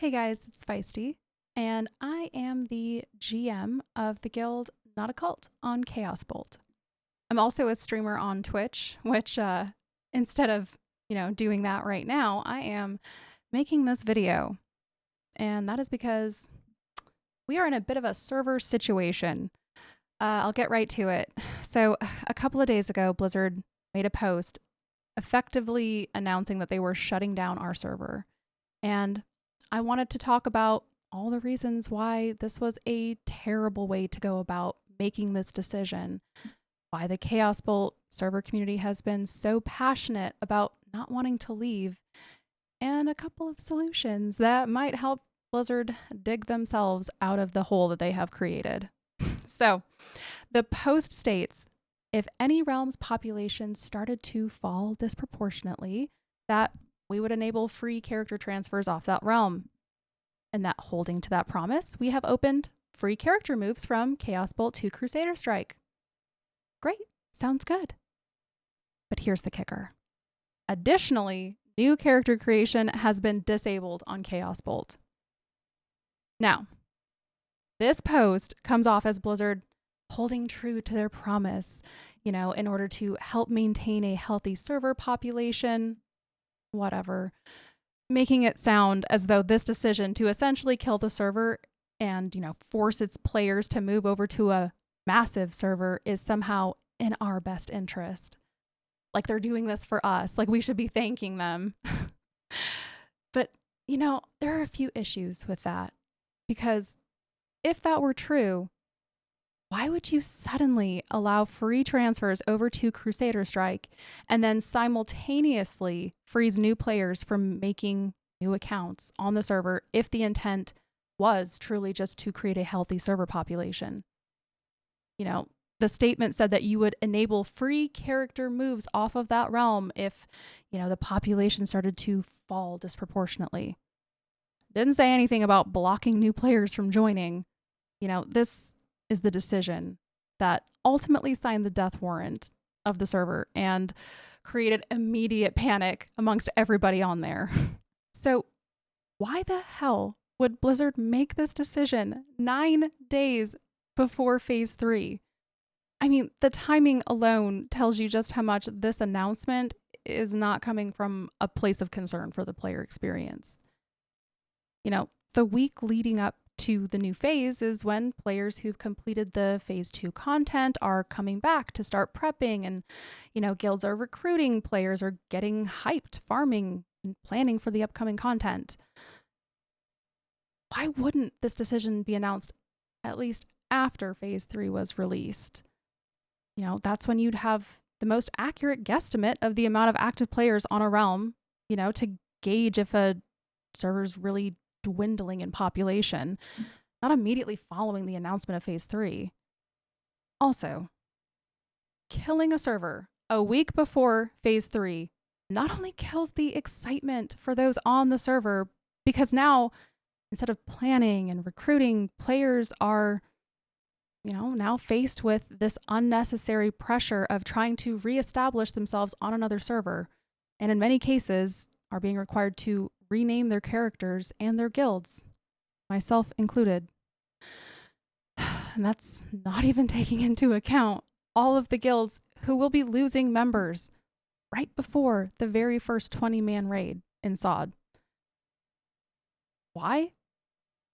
Hey guys, it's Feisty, and I am the GM of the guild Not a Cult on Chaos Bolt. I'm also a streamer on Twitch, which instead of, doing that right now, I am making this video. And that is because we are in a bit of a server situation. I'll get right to it. So, a couple of days ago, Blizzard made a post effectively announcing that they were shutting down our server. And I wanted to talk about all the reasons why this was a terrible way to go about making this decision. Why the Chaos Bolt server community has been so passionate about not wanting to leave, and a couple of solutions that might help Blizzard dig themselves out of the hole that they have created. So, the post states if any realm's population started to fall disproportionately, that we would enable free character transfers off that realm. And that holding to that promise, we have opened free character moves from Chaos Bolt to Crusader Strike. Great, sounds good. But here's the kicker. Additionally, new character creation has been disabled on Chaos Bolt. Now, this post comes off as Blizzard holding true to their promise, in order to help maintain a healthy server population, whatever, making it sound as though this decision to essentially kill the server and, force its players to move over to a massive server is somehow in our best interest. Like they're doing this for us, like we should be thanking them. But, there are a few issues with that, because if that were true, why would you suddenly allow free transfers over to Crusader Strike and then simultaneously freeze new players from making new accounts on the server if the intent was truly just to create a healthy server population? The statement said that you would enable free character moves off of that realm if, the population started to fall disproportionately. Didn't say anything about blocking new players from joining. This is the decision that ultimately signed the death warrant of the server and created immediate panic amongst everybody on there. So why the hell would Blizzard make this decision 9 days before Phase 3? I mean, the timing alone tells you just how much this announcement is not coming from a place of concern for the player experience. The week leading up to the new phase is when players who've completed the Phase 2 content are coming back to start prepping, and, guilds are recruiting, players are getting hyped, farming, and planning for the upcoming content. Why wouldn't this decision be announced at least after Phase 3 was released? That's when you'd have the most accurate guesstimate of the amount of active players on a realm, to gauge if a server's really dwindling in population, not immediately following the announcement of Phase 3. Also, killing a server a week before Phase 3 not only kills the excitement for those on the server, because now, instead of planning and recruiting, players are, now faced with this unnecessary pressure of trying to reestablish themselves on another server, and in many cases are being required to rename their characters and their guilds, myself included. And that's not even taking into account all of the guilds who will be losing members right before the very first 20-man raid in SOD. Why?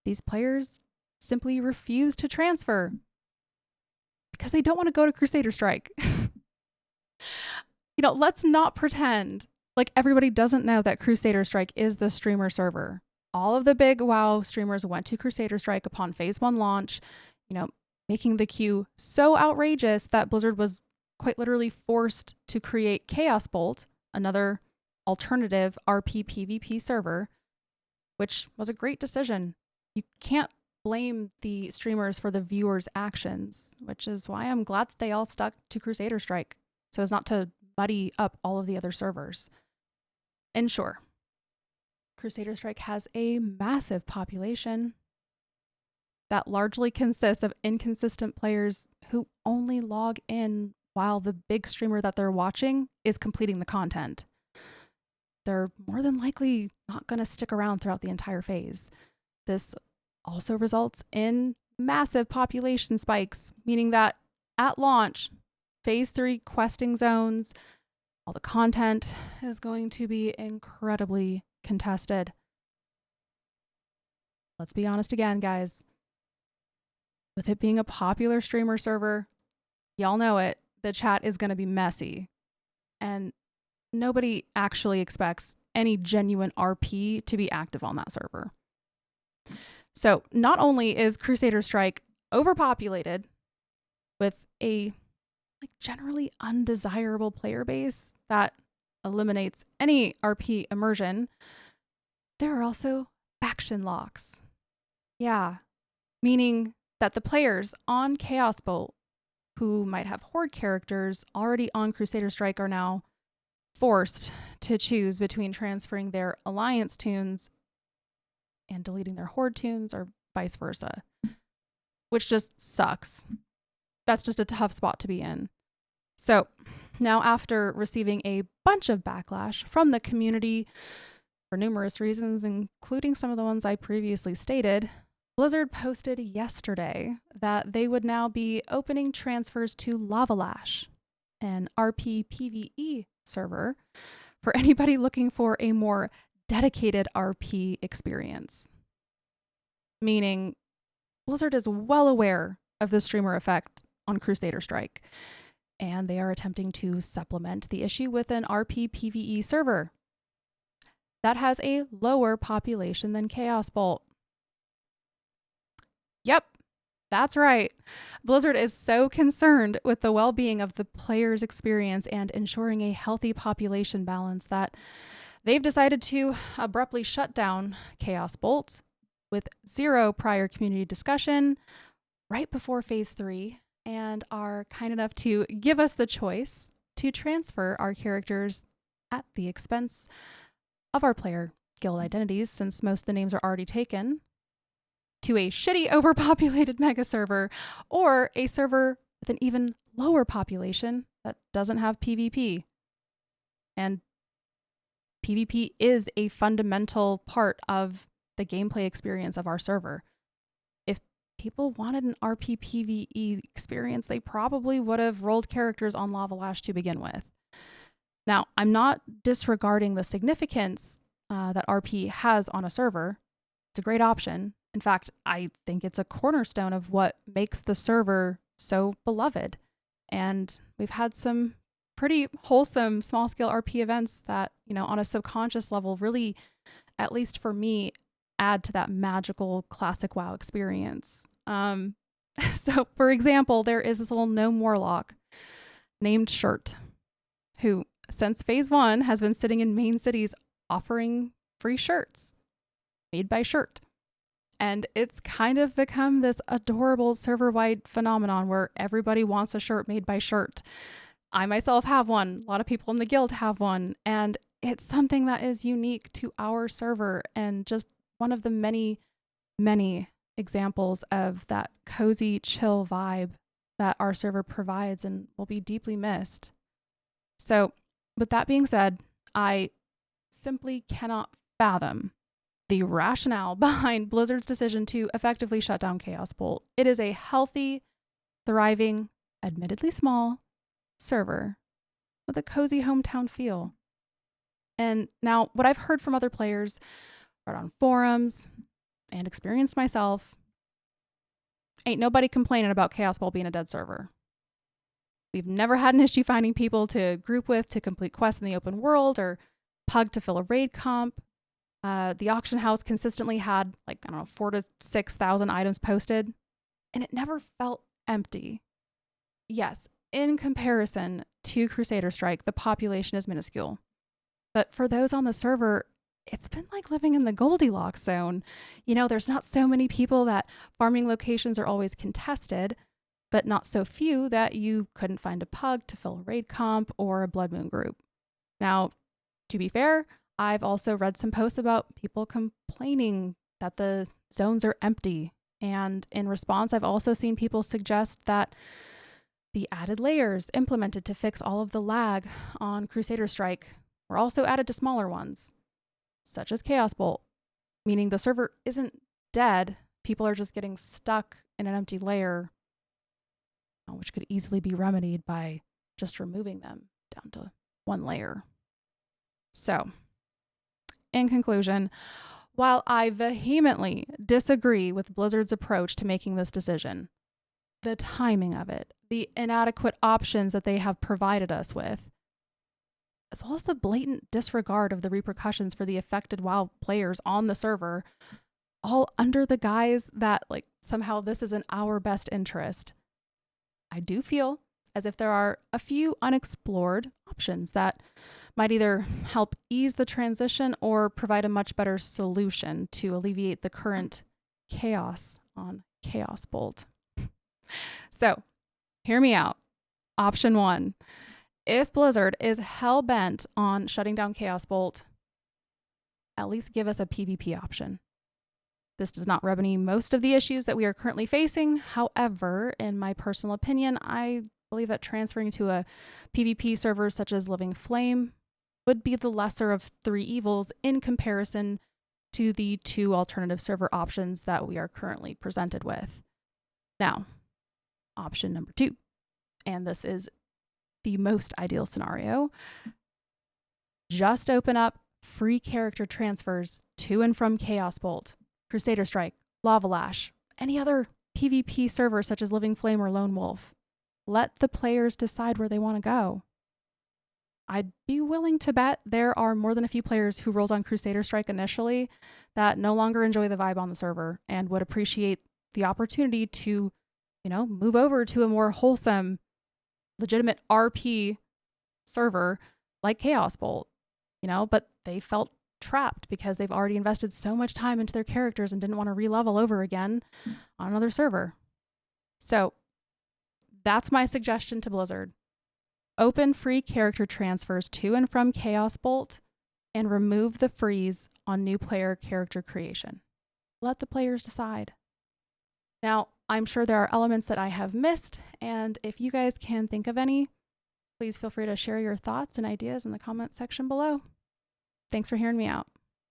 These players simply refuse to transfer because they don't want to go to Crusader Strike. Let's not pretend like everybody doesn't know that Crusader Strike is the streamer server. All of the big WoW streamers went to Crusader Strike upon Phase 1 launch, making the queue so outrageous that Blizzard was quite literally forced to create Chaos Bolt, another alternative RP PvP server, which was a great decision. You can't blame the streamers for the viewers' actions, which is why I'm glad that they all stuck to Crusader Strike so as not to muddy up all of the other servers. And sure, Crusader Strike has a massive population that largely consists of inconsistent players who only log in while the big streamer that they're watching is completing the content. they're more than likely not going to stick around throughout the entire phase. This also results in massive population spikes, meaning that at launch, phase 3 questing zones, all the content is going to be incredibly contested. Let's be honest again, guys. With it being a popular streamer server, y'all know it, the chat is going to be messy. And nobody actually expects any genuine RP to be active on that server. So not only is Crusader Strike overpopulated with a generally undesirable player base that eliminates any RP immersion, there are also faction locks. Yeah, meaning that the players on Chaos Bolt who might have Horde characters already on Crusader Strike are now forced to choose between transferring their Alliance tunes and deleting their Horde tunes or vice versa, which just sucks. That's just a tough spot to be in. So now, after receiving a bunch of backlash from the community for numerous reasons, including some of the ones I previously stated, Blizzard posted yesterday that they would now be opening transfers to Lavalash, an RP PvE server, for anybody looking for a more dedicated RP experience. Meaning, Blizzard is well aware of the streamer effect on Crusader Strike, and they are attempting to supplement the issue with an RP PvE server that has a lower population than Chaos Bolt. Yep, that's right. Blizzard is so concerned with the well-being of the player's experience and ensuring a healthy population balance that they've decided to abruptly shut down Chaos Bolt with zero prior community discussion right before Phase 3, and are kind enough to give us the choice to transfer our characters at the expense of our player guild identities, since most of the names are already taken, to a shitty overpopulated mega server or a server with an even lower population that doesn't have PvP. And PvP is a fundamental part of the gameplay experience of our server. If people wanted an RP PvE experience, they probably would have rolled characters on Lavalash to begin with. Now, I'm not disregarding the significance that RP has on a server. It's a great option. In fact, I think it's a cornerstone of what makes the server so beloved. And we've had some pretty wholesome small-scale RP events that, on a subconscious level, really, at least for me, add to that magical classic WoW experience. So, for example, there is this little gnome warlock named Shirt, who, since Phase 1, has been sitting in main cities offering free shirts made by Shirt. And it's kind of become this adorable server-wide phenomenon where everybody wants a shirt made by Shirt. I myself have one. A lot of people in the guild have one. And it's something that is unique to our server and just one of the many, many examples of that cozy, chill vibe that our server provides and will be deeply missed. So, with that being said, I simply cannot fathom the rationale behind Blizzard's decision to effectively shut down Chaos Bolt. It is a healthy, thriving, admittedly small server with a cozy hometown feel. And now, what I've heard from other players, read on forums, and experienced myself, ain't nobody complaining about Chaos Bolt being a dead server. We've never had an issue finding people to group with to complete quests in the open world or pug to fill a raid comp. The auction house consistently had 4,000 to 6,000 items posted, and it never felt empty. Yes, in comparison to Crusader Strike, the population is minuscule. But for those on the server, it's been like living in the Goldilocks zone. There's not so many people that farming locations are always contested, but not so few that you couldn't find a pug to fill a raid comp or a Blood Moon group. Now, to be fair, I've also read some posts about people complaining that the zones are empty. And in response, I've also seen people suggest that the added layers implemented to fix all of the lag on Crusader Strike were also added to smaller ones, such as Chaos Bolt, meaning the server isn't dead. People are just getting stuck in an empty layer, which could easily be remedied by just removing them down to one layer. So, in conclusion, while I vehemently disagree with Blizzard's approach to making this decision, the timing of it, the inadequate options that they have provided us with, as well as the blatant disregard of the repercussions for the affected WoW players on the server, all under the guise that somehow this is in our best interest, I do feel as if there are a few unexplored options that might either help ease the transition or provide a much better solution to alleviate the current chaos on Chaos Bolt. So, hear me out. Option 1. If Blizzard is hell-bent on shutting down Chaos Bolt, at least give us a PvP option. This does not remedy most of the issues that we are currently facing. However, in my personal opinion, I believe that transferring to a PvP server such as Living Flame would be the lesser of three evils in comparison to the two alternative server options that we are currently presented with. Now, option number 2, and this is the most ideal scenario, just open up free character transfers to and from Chaos Bolt, Crusader Strike, Lava Lash, any other PvP server such as Living Flame or Lone Wolf. Let the players decide where they want to go. I'd be willing to bet there are more than a few players who rolled on Crusader Strike initially that no longer enjoy the vibe on the server and would appreciate the opportunity to, move over to a more wholesome, legitimate RP server like Chaos Bolt, but they felt trapped because they've already invested so much time into their characters and didn't want to re-level over again on another server. So that's my suggestion to Blizzard. Open free character transfers to and from Chaos Bolt and remove the freeze on new player character creation. Let the players decide. Now, I'm sure there are elements that I have missed, and if you guys can think of any, please feel free to share your thoughts and ideas in the comment section below. Thanks for hearing me out.